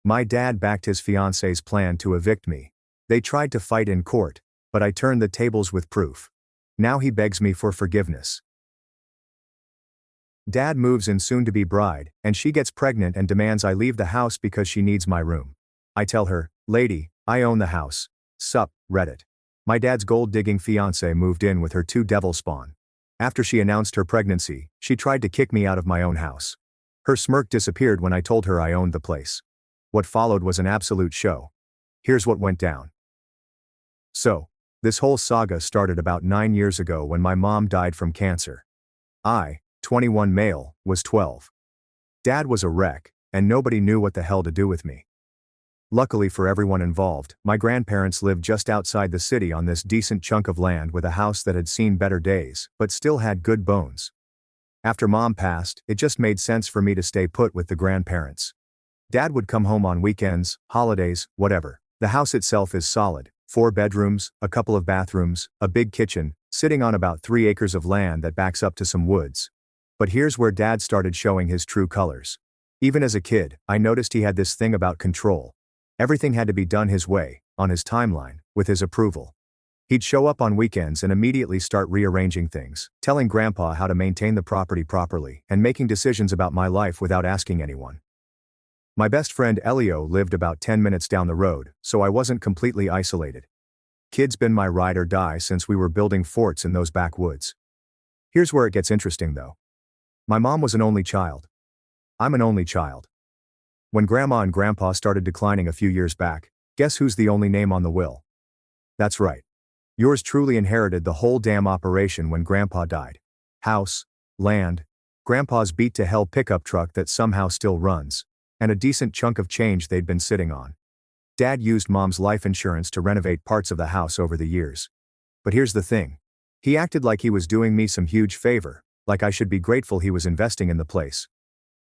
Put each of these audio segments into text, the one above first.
My dad backed his fiancée's plan to evict me. They tried to fight in court, but I turned the tables with proof. Now he begs me for forgiveness. Dad moves in soon-to-be bride, and she gets pregnant and demands I leave the house because she needs my room. I tell her, lady, I own the house. Sup, Reddit. My dad's gold-digging fiancée moved in with her 2 devil spawn. After she announced her pregnancy, she tried to kick me out of my own house. Her smirk disappeared when I told her I owned the place. What followed was an absolute show. Here's what went down. So, this whole saga started about 9 years ago when my mom died from cancer. I, 21 male, was 12. Dad was a wreck, and nobody knew what the hell to do with me. Luckily for everyone involved, my grandparents lived just outside the city on this decent chunk of land with a house that had seen better days, but still had good bones. After Mom passed, it just made sense for me to stay put with the grandparents. Dad would come home on weekends, holidays, whatever. The house itself is solid, 4 bedrooms, a couple of bathrooms, a big kitchen, sitting on about 3 acres of land that backs up to some woods. But here's where Dad started showing his true colors. Even as a kid, I noticed he had this thing about control. Everything had to be done his way, on his timeline, with his approval. He'd show up on weekends and immediately start rearranging things, telling Grandpa how to maintain the property properly, and making decisions about my life without asking anyone. My best friend Elio lived about 10 minutes down the road, so I wasn't completely isolated. Kid's been my ride or die since we were building forts in those backwoods. Here's where it gets interesting though. My mom was an only child. I'm an only child. When Grandma and Grandpa started declining a few years back, guess who's the only name on the will? That's right. Yours truly inherited the whole damn operation when Grandpa died. House, land, Grandpa's beat-to-hell pickup truck that somehow still runs, and a decent chunk of change they'd been sitting on. Dad used Mom's life insurance to renovate parts of the house over the years. But here's the thing. He acted like he was doing me some huge favor, like I should be grateful he was investing in the place.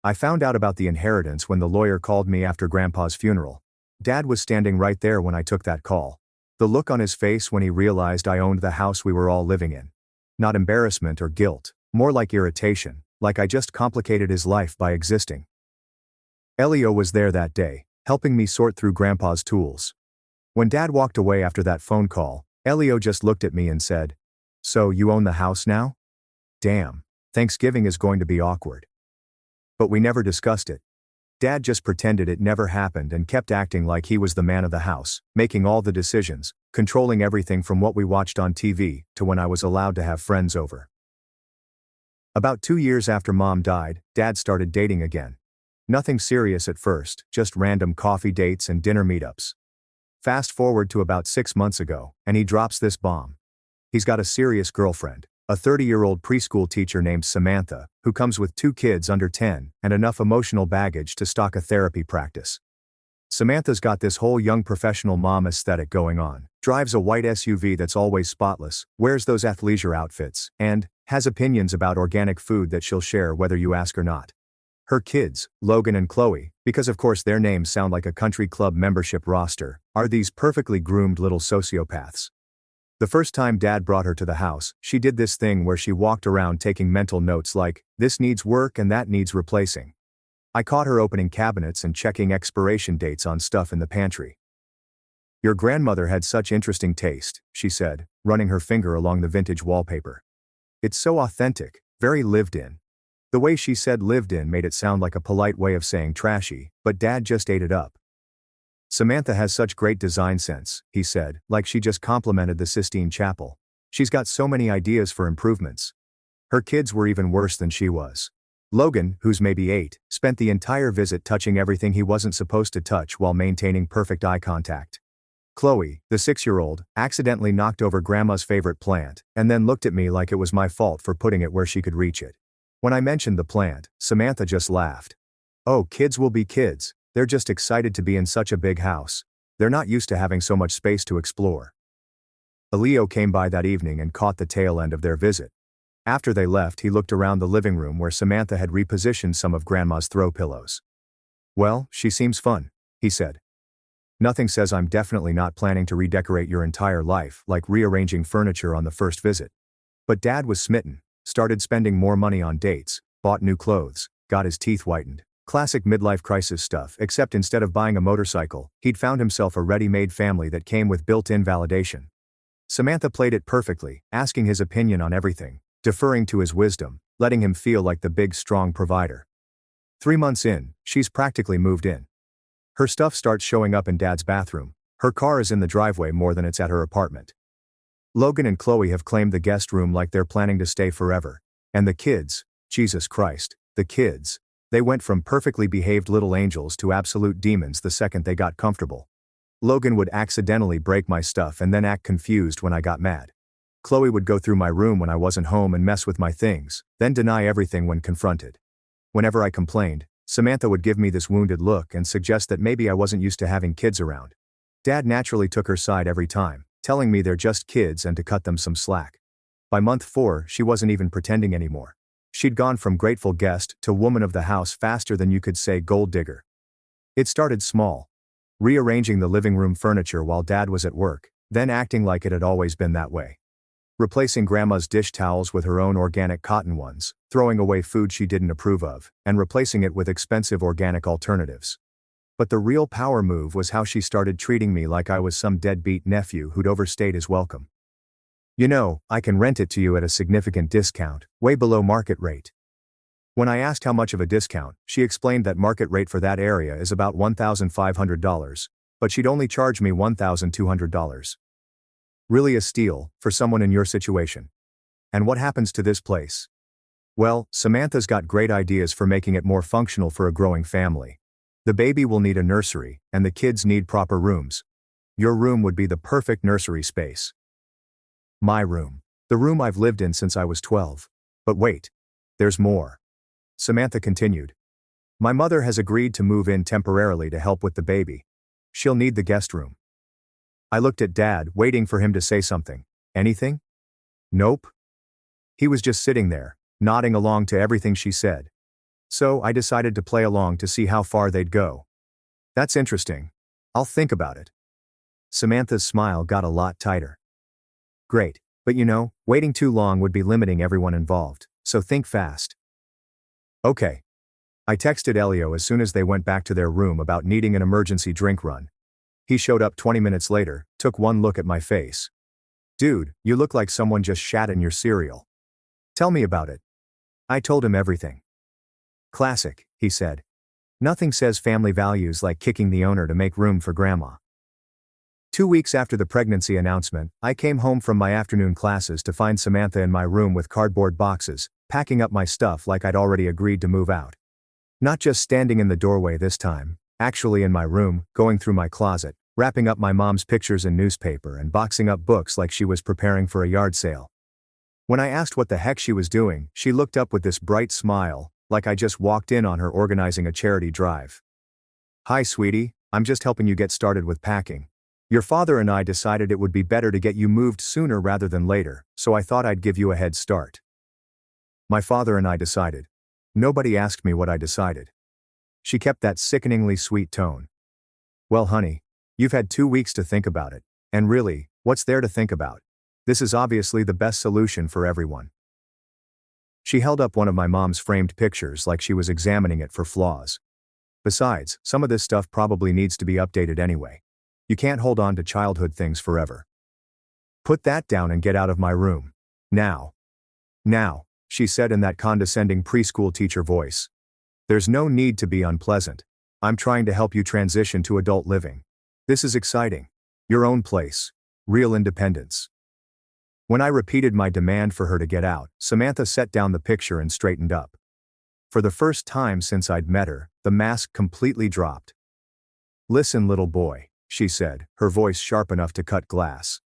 I found out about the inheritance when the lawyer called me after Grandpa's funeral. Dad was standing right there when I took that call. The look on his face when he realized I owned the house we were all living in. Not embarrassment or guilt, more like irritation, like I just complicated his life by existing. Elio was there that day, helping me sort through Grandpa's tools. When Dad walked away after that phone call, Elio just looked at me and said, "So you own the house now? Damn, Thanksgiving is going to be awkward." But we never discussed it. Dad just pretended it never happened and kept acting like he was the man of the house, making all the decisions, controlling everything from what we watched on TV to when I was allowed to have friends over. About 2 years after Mom died, Dad started dating again. Nothing serious at first, just random coffee dates and dinner meetups. Fast forward to about 6 months ago, and he drops this bomb. He's got a serious girlfriend, a 30-year-old preschool teacher named Samantha, who comes with 2 kids under 10 and enough emotional baggage to stock a therapy practice. Samantha's got this whole young professional mom aesthetic going on, drives a white SUV that's always spotless, wears those athleisure outfits, and has opinions about organic food that she'll share whether you ask or not. Her kids, Logan and Chloe, because of course their names sound like a country club membership roster, are these perfectly groomed little sociopaths. The first time Dad brought her to the house, she did this thing where she walked around taking mental notes like, this needs work and that needs replacing. I caught her opening cabinets and checking expiration dates on stuff in the pantry. Your grandmother had such interesting taste, she said, running her finger along the vintage wallpaper. It's so authentic, very lived in. The way she said lived in made it sound like a polite way of saying trashy, but Dad just ate it up. Samantha has such great design sense, he said, like she just complimented the Sistine Chapel. She's got so many ideas for improvements. Her kids were even worse than she was. Logan, who's maybe 8, spent the entire visit touching everything he wasn't supposed to touch while maintaining perfect eye contact. Chloe, the 6-year-old, accidentally knocked over Grandma's favorite plant, and then looked at me like it was my fault for putting it where she could reach it. When I mentioned the plant, Samantha just laughed. Oh, kids will be kids. They're just excited to be in such a big house. They're not used to having so much space to explore. Elio came by that evening and caught the tail end of their visit. After they left, he looked around the living room where Samantha had repositioned some of Grandma's throw pillows. Well, she seems fun, he said. Nothing says I'm definitely not planning to redecorate your entire life, like rearranging furniture on the first visit. But Dad was smitten, started spending more money on dates, bought new clothes, got his teeth whitened, Classic midlife crisis stuff, except instead of buying a motorcycle, he'd found himself a ready-made family that came with built-in validation. Samantha played it perfectly, asking his opinion on everything, deferring to his wisdom, letting him feel like the big, strong provider. 3 months in, she's practically moved in. Her stuff starts showing up in Dad's bathroom. Her car is in the driveway more than it's at her apartment. Logan and Chloe have claimed the guest room like they're planning to stay forever. And the kids, Jesus Christ, the kids, they went from perfectly behaved little angels to absolute demons the second they got comfortable. Logan would accidentally break my stuff and then act confused when I got mad. Chloe would go through my room when I wasn't home and mess with my things, then deny everything when confronted. Whenever I complained, Samantha would give me this wounded look and suggest that maybe I wasn't used to having kids around. Dad naturally took her side every time, telling me they're just kids and to cut them some slack. By month 4, she wasn't even pretending anymore. She'd gone from grateful guest to woman of the house faster than you could say gold digger. It started small. Rearranging the living room furniture while Dad was at work, then acting like it had always been that way. Replacing Grandma's dish towels with her own organic cotton ones, throwing away food she didn't approve of, and replacing it with expensive organic alternatives. But the real power move was how she started treating me like I was some deadbeat nephew who'd overstayed his welcome. You know, I can rent it to you at a significant discount, way below market rate. When I asked how much of a discount, she explained that market rate for that area is about $1,500, but she'd only charge me $1,200. Really a steal, for someone in your situation. And what happens to this place? Well, Samantha's got great ideas for making it more functional for a growing family. The baby will need a nursery, and the kids need proper rooms. Your room would be the perfect nursery space. My room. The room I've lived in since I was 12. But wait. There's more. Samantha continued. My mother has agreed to move in temporarily to help with the baby. She'll need the guest room. I looked at Dad, waiting for him to say something. Anything? Nope. He was just sitting there, nodding along to everything she said. So I decided to play along to see how far they'd go. That's interesting. I'll think about it. Samantha's smile got a lot tighter. Great, but you know, waiting too long would be limiting everyone involved, so think fast. Okay. I texted Elio as soon as they went back to their room about needing an emergency drink run. He showed up 20 minutes later, took one look at my face. Dude, you look like someone just shat in your cereal. Tell me about it. I told him everything. Classic, he said. Nothing says family values like kicking the owner to make room for Grandma. 2 weeks after the pregnancy announcement, I came home from my afternoon classes to find Samantha in my room with cardboard boxes, packing up my stuff like I'd already agreed to move out. Not just standing in the doorway this time, actually in my room, going through my closet, wrapping up my mom's pictures in newspaper and boxing up books like she was preparing for a yard sale. When I asked what the heck she was doing, she looked up with this bright smile, like I just walked in on her organizing a charity drive. Hi sweetie, I'm just helping you get started with packing. Your father and I decided it would be better to get you moved sooner rather than later, so I thought I'd give you a head start. My father and I decided. Nobody asked me what I decided. She kept that sickeningly sweet tone. Well honey, you've had 2 weeks to think about it, and really, what's there to think about? This is obviously the best solution for everyone. She held up one of my mom's framed pictures like she was examining it for flaws. Besides, some of this stuff probably needs to be updated anyway. You can't hold on to childhood things forever. Put that down and get out of my room. Now. Now, she said in that condescending preschool teacher voice. There's no need to be unpleasant. I'm trying to help you transition to adult living. This is exciting. Your own place. Real independence. When I repeated my demand for her to get out, Samantha set down the picture and straightened up. For the first time since I'd met her, the mask completely dropped. Listen, little boy, she said, her voice sharp enough to cut glass.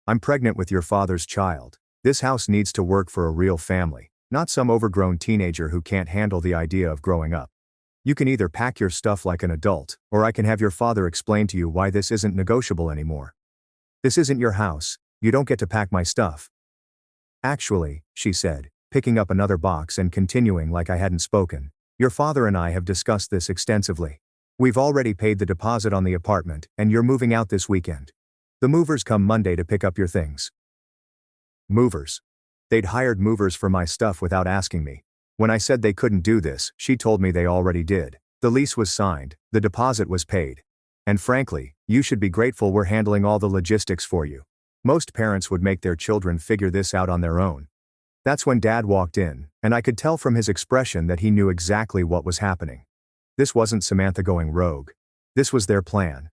I'm pregnant with your father's child. This house needs to work for a real family, not some overgrown teenager who can't handle the idea of growing up. You can either pack your stuff like an adult, or I can have your father explain to you why this isn't negotiable anymore. This isn't your house, you don't get to pack my stuff. Actually, she said, picking up another box and continuing like I hadn't spoken, your father and I have discussed this extensively. We've already paid the deposit on the apartment, and you're moving out this weekend. The movers come Monday to pick up your things. Movers. They'd hired movers for my stuff without asking me. When I said they couldn't do this, she told me they already did. The lease was signed, the deposit was paid. And frankly, you should be grateful we're handling all the logistics for you. Most parents would make their children figure this out on their own. That's when Dad walked in, and I could tell from his expression that he knew exactly what was happening. This wasn't Samantha going rogue. This was their plan.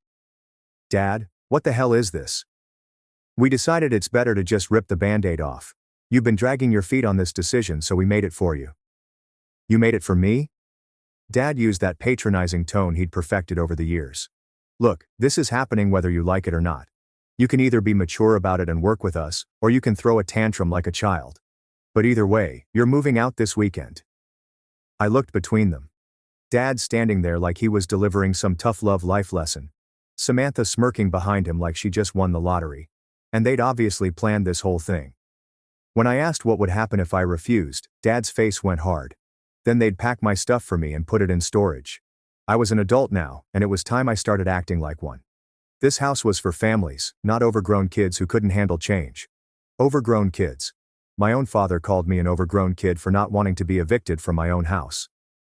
Dad, what the hell is this? We decided it's better to just rip the band-aid off. You've been dragging your feet on this decision, so we made it for you. You made it for me? Dad used that patronizing tone he'd perfected over the years. Look, this is happening whether you like it or not. You can either be mature about it and work with us, or you can throw a tantrum like a child. But either way, you're moving out this weekend. I looked between them. Dad standing there like he was delivering some tough love life lesson. Samantha smirking behind him like she just won the lottery. And they'd obviously planned this whole thing. When I asked what would happen if I refused, Dad's face went hard. Then they'd pack my stuff for me and put it in storage. I was an adult now, and it was time I started acting like one. This house was for families, not overgrown kids who couldn't handle change. Overgrown kids. My own father called me an overgrown kid for not wanting to be evicted from my own house.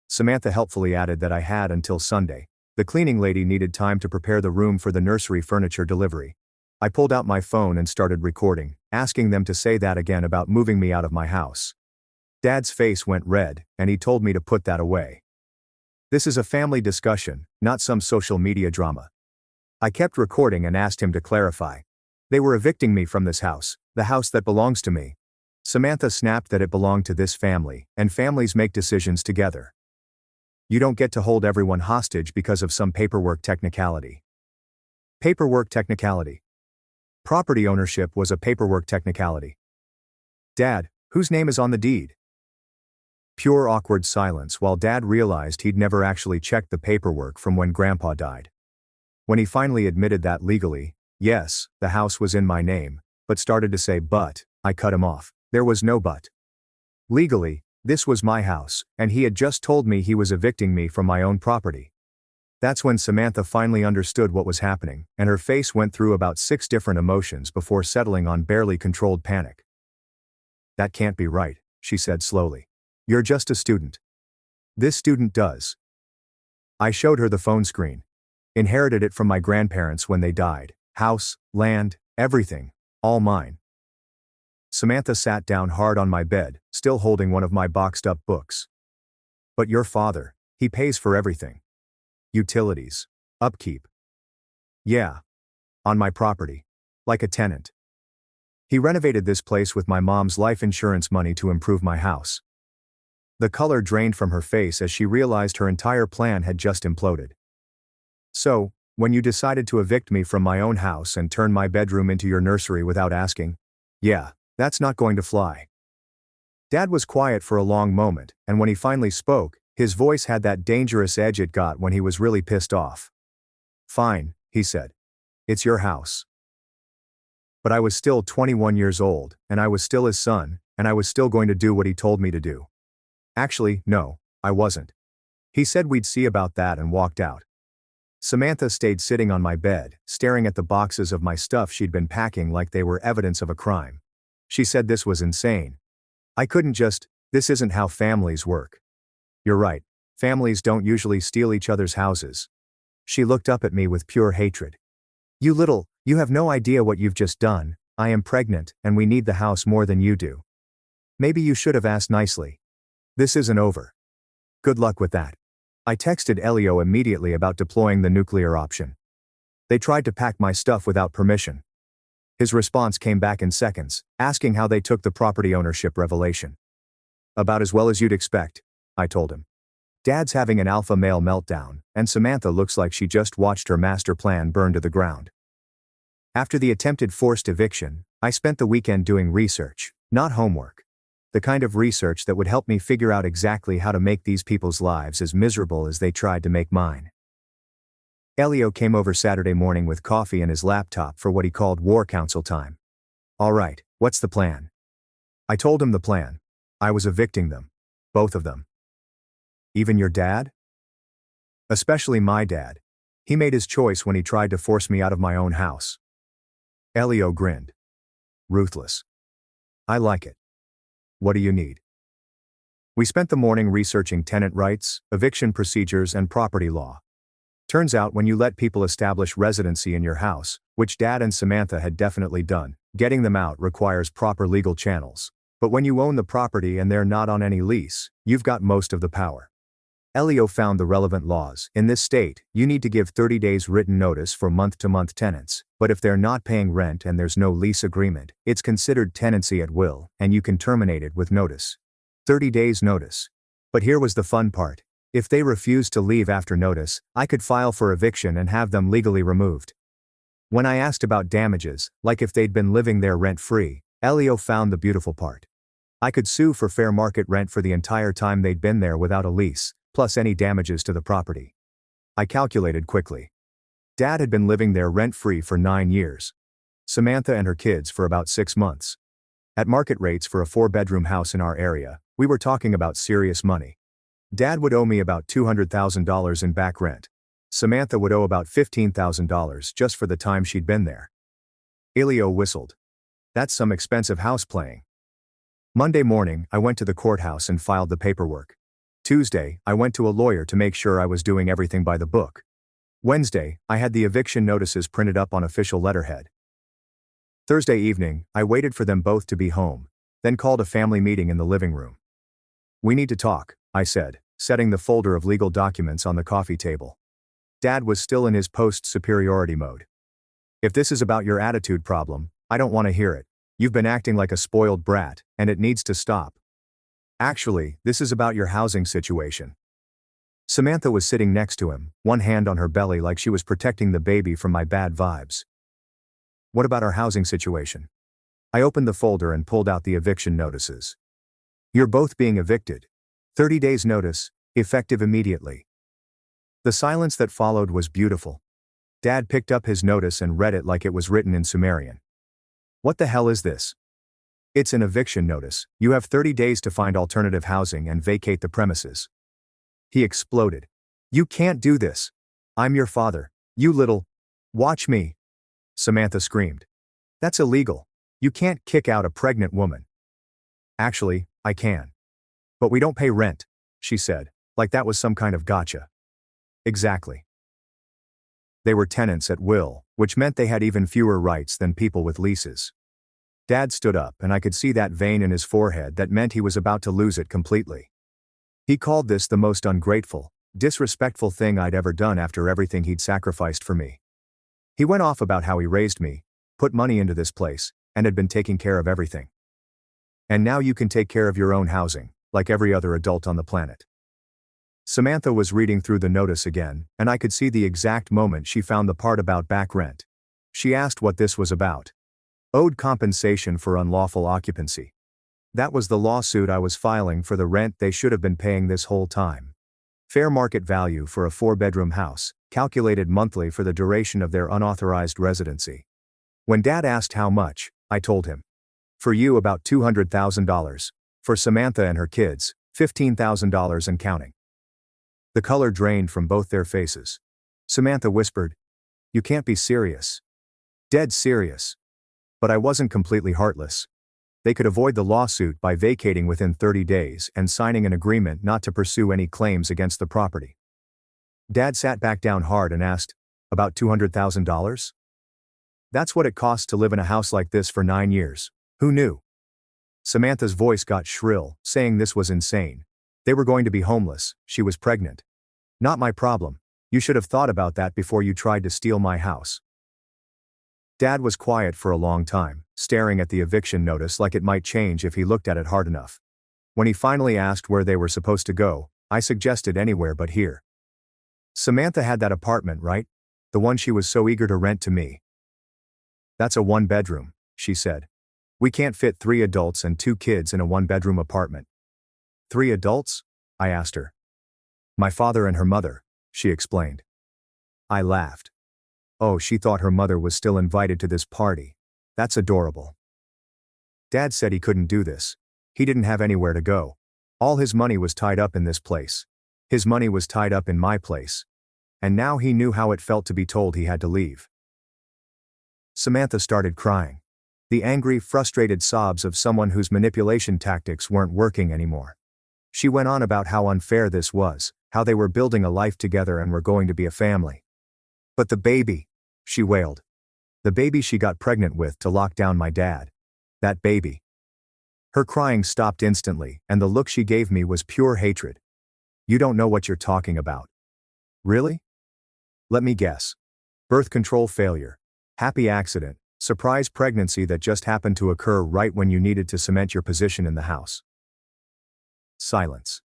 Samantha helpfully added that I had until Sunday. The cleaning lady needed time to prepare the room for the nursery furniture delivery. I pulled out my phone and started recording, asking them to say that again about moving me out of my house. Dad's face went red, and he told me to put that away. This is a family discussion, not some social media drama. I kept recording and asked him to clarify. They were evicting me from this house, the house that belongs to me. Samantha snapped that it belonged to this family, and families make decisions together. You don't get to hold everyone hostage because of some paperwork technicality. Paperwork technicality. Property ownership was a paperwork technicality. Dad, whose name is on the deed? Pure awkward silence while Dad realized he'd never actually checked the paperwork from when Grandpa died. When he finally admitted that legally, yes, the house was in my name, but started to say but, I cut him off. There was no but. Legally, this was my house, and he had just told me he was evicting me from my own property. That's when Samantha finally understood what was happening, and her face went through about 6 different emotions before settling on barely controlled panic. That can't be right, she said slowly. You're just a student. This student does. I showed her the phone screen. Inherited it from my grandparents when they died. House, land, everything, all mine. Samantha sat down hard on my bed, still holding one of my boxed up books. But your father, he pays for everything. Utilities. Upkeep. Yeah. On my property. Like a tenant. He renovated this place with my mom's life insurance money to improve my house. The color drained from her face as she realized her entire plan had just imploded. So, when you decided to evict me from my own house and turn my bedroom into your nursery without asking, yeah, that's not going to fly. Dad was quiet for a long moment, and when he finally spoke, his voice had that dangerous edge it got when he was really pissed off. Fine, he said. It's your house. But I was still 21 years old, and I was still his son, and I was still going to do what he told me to do. Actually, no, I wasn't. He said we'd see about that and walked out. Samantha stayed sitting on my bed, staring at the boxes of my stuff she'd been packing like they were evidence of a crime. She said this was insane. I couldn't just, this isn't how families work. You're right, families don't usually steal each other's houses. She looked up at me with pure hatred. You have no idea what you've just done. I am pregnant, and we need the house more than you do. Maybe you should have asked nicely. This isn't over. Good luck with that. I texted Elio immediately about deploying the nuclear option. They tried to pack my stuff without permission. His response came back in seconds, asking how they took the property ownership revelation. About as well as you'd expect, I told him. Dad's having an alpha male meltdown, and Samantha looks like she just watched her master plan burn to the ground. After the attempted forced eviction, I spent the weekend doing research, not homework. The kind of research that would help me figure out exactly how to make these people's lives as miserable as they tried to make mine. Elio came over Saturday morning with coffee and his laptop for what he called war council time. All right, what's the plan? I told him the plan. I was evicting them. Both of them. Even your dad? Especially my dad. He made his choice when he tried to force me out of my own house. Elio grinned. Ruthless. I like it. What do you need? We spent the morning researching tenant rights, eviction procedures, and property law. Turns out when you let people establish residency in your house, which Dad and Samantha had definitely done, getting them out requires proper legal channels. But when you own the property and they're not on any lease, you've got most of the power. Elio found the relevant laws. In this state, you need to give 30 days written notice for month-to-month tenants, but if they're not paying rent and there's no lease agreement, it's considered tenancy at will, and you can terminate it with notice. 30 days notice. But here was the fun part. If they refused to leave after notice, I could file for eviction and have them legally removed. When I asked about damages, like if they'd been living there rent-free, Elio found the beautiful part. I could sue for fair market rent for the entire time they'd been there without a lease, plus any damages to the property. I calculated quickly. Dad had been living there rent-free for 9 years. Samantha and her kids for about 6 months. At market rates for a 4-bedroom house in our area, we were talking about serious money. Dad would owe me about $200,000 in back rent. Samantha would owe about $15,000 just for the time she'd been there. Elio whistled. That's some expensive house playing. Monday morning, I went to the courthouse and filed the paperwork. Tuesday, I went to a lawyer to make sure I was doing everything by the book. Wednesday, I had the eviction notices printed up on official letterhead. Thursday evening, I waited for them both to be home, then called a family meeting in the living room. We need to talk, I said, setting the folder of legal documents on the coffee table. Dad was still in his post-superiority mode. If this is about your attitude problem, I don't want to hear it. You've been acting like a spoiled brat, and it needs to stop. Actually, this is about your housing situation. Samantha was sitting next to him, one hand on her belly like she was protecting the baby from my bad vibes. What about our housing situation? I opened the folder and pulled out the eviction notices. You're both being evicted. 30 days notice, effective immediately. The silence that followed was beautiful. Dad picked up his notice and read it like it was written in Sumerian. What the hell is this? It's an eviction notice. You have 30 days to find alternative housing and vacate the premises. He exploded. You can't do this. I'm your father. You little... Watch me. Samantha screamed. That's illegal. You can't kick out a pregnant woman. Actually, I can. But we don't pay rent, she said, like that was some kind of gotcha. Exactly. They were tenants at will, which meant they had even fewer rights than people with leases. Dad stood up and I could see that vein in his forehead that meant he was about to lose it completely. He called this the most ungrateful, disrespectful thing I'd ever done after everything he'd sacrificed for me. He went off about how he raised me, put money into this place, and had been taking care of everything. And now you can take care of your own housing, like every other adult on the planet. Samantha was reading through the notice again, and I could see the exact moment she found the part about back rent. She asked what this was about. Owed compensation for unlawful occupancy. That was the lawsuit I was filing for the rent they should have been paying this whole time. Fair market value for a 4-bedroom house, calculated monthly for the duration of their unauthorized residency. When Dad asked how much, I told him. For you about $200,000. For Samantha and her kids, $15,000 and counting. The color drained from both their faces. Samantha whispered, "You can't be serious." Dead serious. But I wasn't completely heartless. They could avoid the lawsuit by vacating within 30 days and signing an agreement not to pursue any claims against the property. Dad sat back down hard and asked, "About $200,000? That's what it costs to live in a house like this for 9 years. Who knew?" Samantha's voice got shrill, saying this was insane. They were going to be homeless, she was pregnant. Not my problem. You should have thought about that before you tried to steal my house. Dad was quiet for a long time, staring at the eviction notice like it might change if he looked at it hard enough. When he finally asked where they were supposed to go, I suggested anywhere but here. Samantha had that apartment, right? The one she was so eager to rent to me. That's a 1-bedroom, she said. We can't fit 3 adults and 2 kids in a 1-bedroom apartment. 3 adults? I asked her. My father and her mother, she explained. I laughed. Oh, she thought her mother was still invited to this party. That's adorable. Dad said he couldn't do this. He didn't have anywhere to go. All his money was tied up in this place. His money was tied up in my place. And now he knew how it felt to be told he had to leave. Samantha started crying. The angry, frustrated sobs of someone whose manipulation tactics weren't working anymore. She went on about how unfair this was, how they were building a life together and were going to be a family. But the baby, she wailed. The baby she got pregnant with to lock down my dad. That baby. Her crying stopped instantly, and the look she gave me was pure hatred. You don't know what you're talking about. Really? Let me guess. Birth control failure. Happy accident. Surprise pregnancy that just happened to occur right when you needed to cement your position in the house. Silence.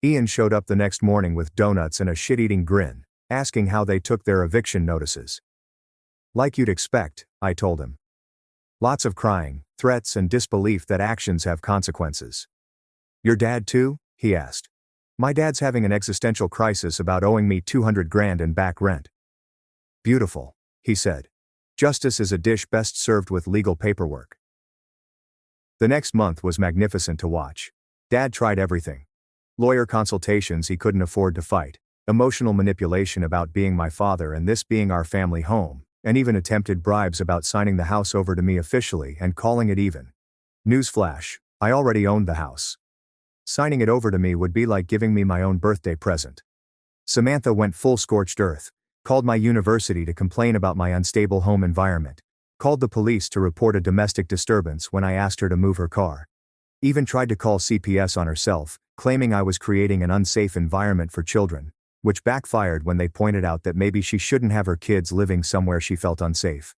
Ian showed up the next morning with donuts and a shit-eating grin, asking how they took their eviction notices. Like you'd expect, I told him. Lots of crying, threats and disbelief that actions have consequences. Your dad too? He asked. My dad's having an existential crisis about owing me $200,000 in back rent. Beautiful, he said. Justice is a dish best served with legal paperwork. The next month was magnificent to watch. Dad tried everything. Lawyer consultations he couldn't afford to fight, emotional manipulation about being my father and this being our family home, and even attempted bribes about signing the house over to me officially and calling it even. Newsflash, I already owned the house. Signing it over to me would be like giving me my own birthday present. Samantha went full scorched earth, called my university to complain about my unstable home environment, called the police to report a domestic disturbance when I asked her to move her car. Even tried to call CPS on herself, claiming I was creating an unsafe environment for children, which backfired when they pointed out that maybe she shouldn't have her kids living somewhere she felt unsafe.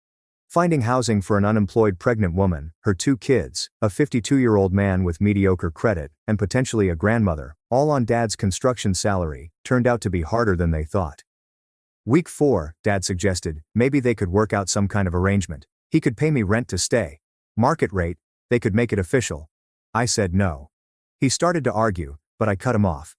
Finding housing for an unemployed pregnant woman, her 2 kids, a 52-year-old man with mediocre credit, and potentially a grandmother, all on Dad's construction salary, turned out to be harder than they thought. Week 4, Dad suggested, maybe they could work out some kind of arrangement. He could pay me rent to stay. Market rate, they could make it official. I said no. He started to argue, but I cut him off.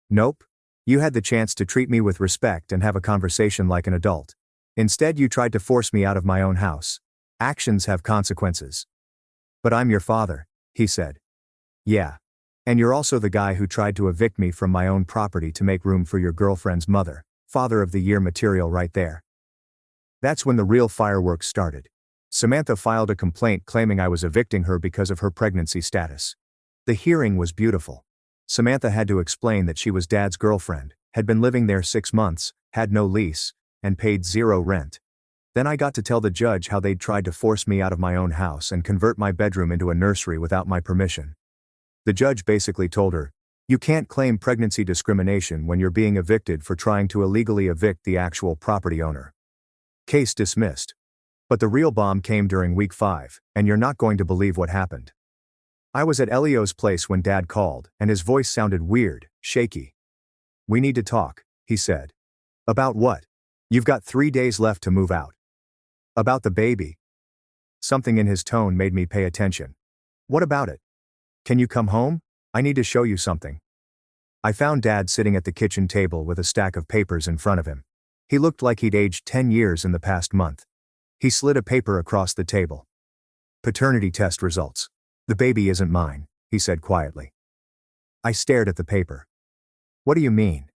Nope. You had the chance to treat me with respect and have a conversation like an adult. Instead you tried to force me out of my own house. Actions have consequences. But I'm your father, he said. Yeah. And you're also the guy who tried to evict me from my own property to make room for your girlfriend's mother. Father of the Year material right there. That's when the real fireworks started. Samantha filed a complaint claiming I was evicting her because of her pregnancy status. The hearing was beautiful. Samantha had to explain that she was Dad's girlfriend, had been living there 6 months, had no lease, and paid 0 rent. Then I got to tell the judge how they'd tried to force me out of my own house and convert my bedroom into a nursery without my permission. The judge basically told her, you can't claim pregnancy discrimination when you're being evicted for trying to illegally evict the actual property owner. Case dismissed. But the real bomb came during week 5, and you're not going to believe what happened. I was at Elio's place when Dad called, and his voice sounded weird, shaky. We need to talk, he said. About what? You've got 3 days left to move out. About the baby. Something in his tone made me pay attention. What about it? Can you come home? I need to show you something. I found Dad sitting at the kitchen table with a stack of papers in front of him. He looked like he'd aged 10 years in the past month. He slid a paper across the table. Paternity test results. The baby isn't mine, he said quietly. I stared at the paper. What do you mean?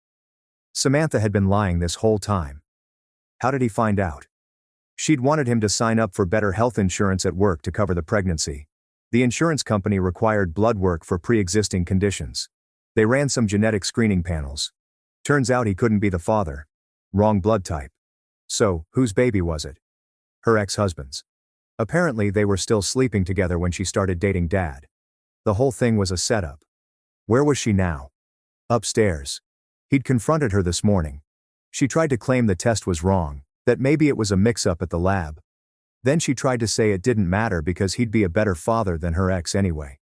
Samantha had been lying this whole time. How did he find out? She'd wanted him to sign up for better health insurance at work to cover the pregnancy. The insurance company required blood work for pre-existing conditions. They ran some genetic screening panels. Turns out he couldn't be the father. Wrong blood type. So, whose baby was it? Her ex-husband's. Apparently they were still sleeping together when she started dating Dad. The whole thing was a setup. Where was she now? Upstairs. He'd confronted her this morning. She tried to claim the test was wrong, that maybe it was a mix-up at the lab. Then she tried to say it didn't matter because he'd be a better father than her ex anyway.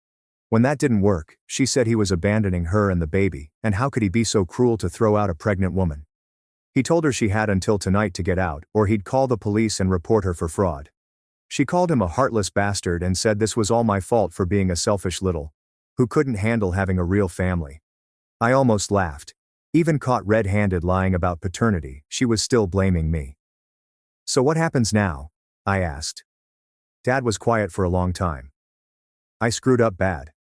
When that didn't work, she said he was abandoning her and the baby, and how could he be so cruel to throw out a pregnant woman? He told her she had until tonight to get out, or he'd call the police and report her for fraud. She called him a heartless bastard and said this was all my fault for being a selfish little who couldn't handle having a real family. I almost laughed. Even caught red-handed lying about paternity, she was still blaming me. So what happens now? I asked. Dad was quiet for a long time. I screwed up bad.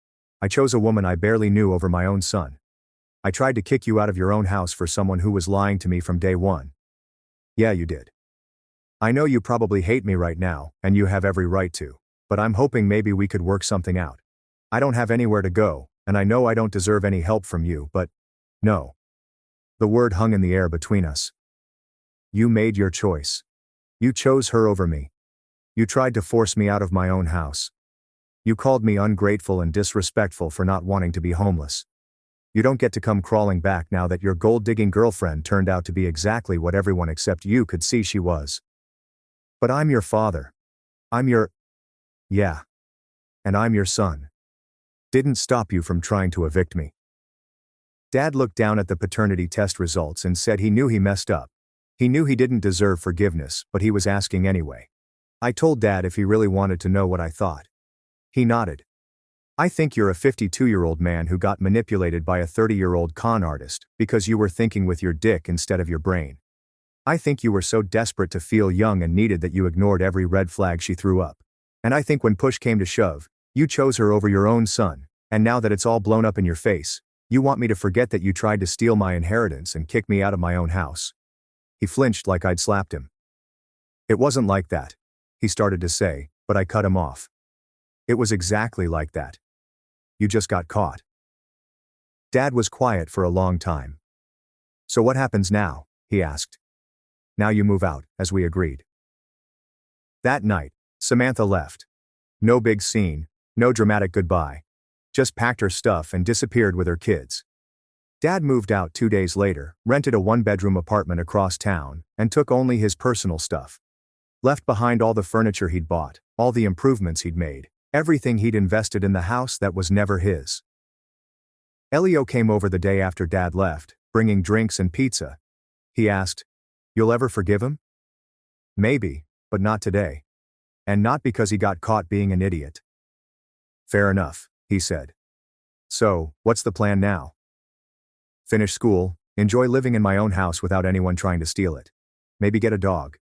I chose a woman I barely knew over my own son. I tried to kick you out of your own house for someone who was lying to me from day one. Yeah, you did. I know you probably hate me right now, and you have every right to, but I'm hoping maybe we could work something out. I don't have anywhere to go, and I know I don't deserve any help from you, but no. The word hung in the air between us. You made your choice. You chose her over me. You tried to force me out of my own house. You called me ungrateful and disrespectful for not wanting to be homeless. You don't get to come crawling back now that your gold-digging girlfriend turned out to be exactly what everyone except you could see she was. But I'm your father. Yeah. And I'm your son. Didn't stop you from trying to evict me. Dad looked down at the paternity test results and said he knew he messed up. He knew he didn't deserve forgiveness, but he was asking anyway. I told Dad if he really wanted to know what I thought. He nodded. I think you're a 52-year-old man who got manipulated by a 30-year-old con artist because you were thinking with your dick instead of your brain. I think you were so desperate to feel young and needed that you ignored every red flag she threw up. And I think when push came to shove, you chose her over your own son, and now that it's all blown up in your face, you want me to forget that you tried to steal my inheritance and kick me out of my own house. He flinched like I'd slapped him. It wasn't like that, he started to say, but I cut him off. It was exactly like that. You just got caught. Dad was quiet for a long time. So what happens now? He asked. Now you move out, as we agreed. That night, Samantha left. No big scene, no dramatic goodbye. Just packed her stuff and disappeared with her kids. Dad moved out 2 days later, rented a one-bedroom apartment across town, and took only his personal stuff. Left behind all the furniture he'd bought, all the improvements he'd made, everything he'd invested in the house that was never his. Elio came over the day after Dad left, bringing drinks and pizza. He asked, "You'll ever forgive him?" Maybe, but not today. And not because he got caught being an idiot. Fair enough, he said. So, what's the plan now? Finish school, enjoy living in my own house without anyone trying to steal it. Maybe get a dog.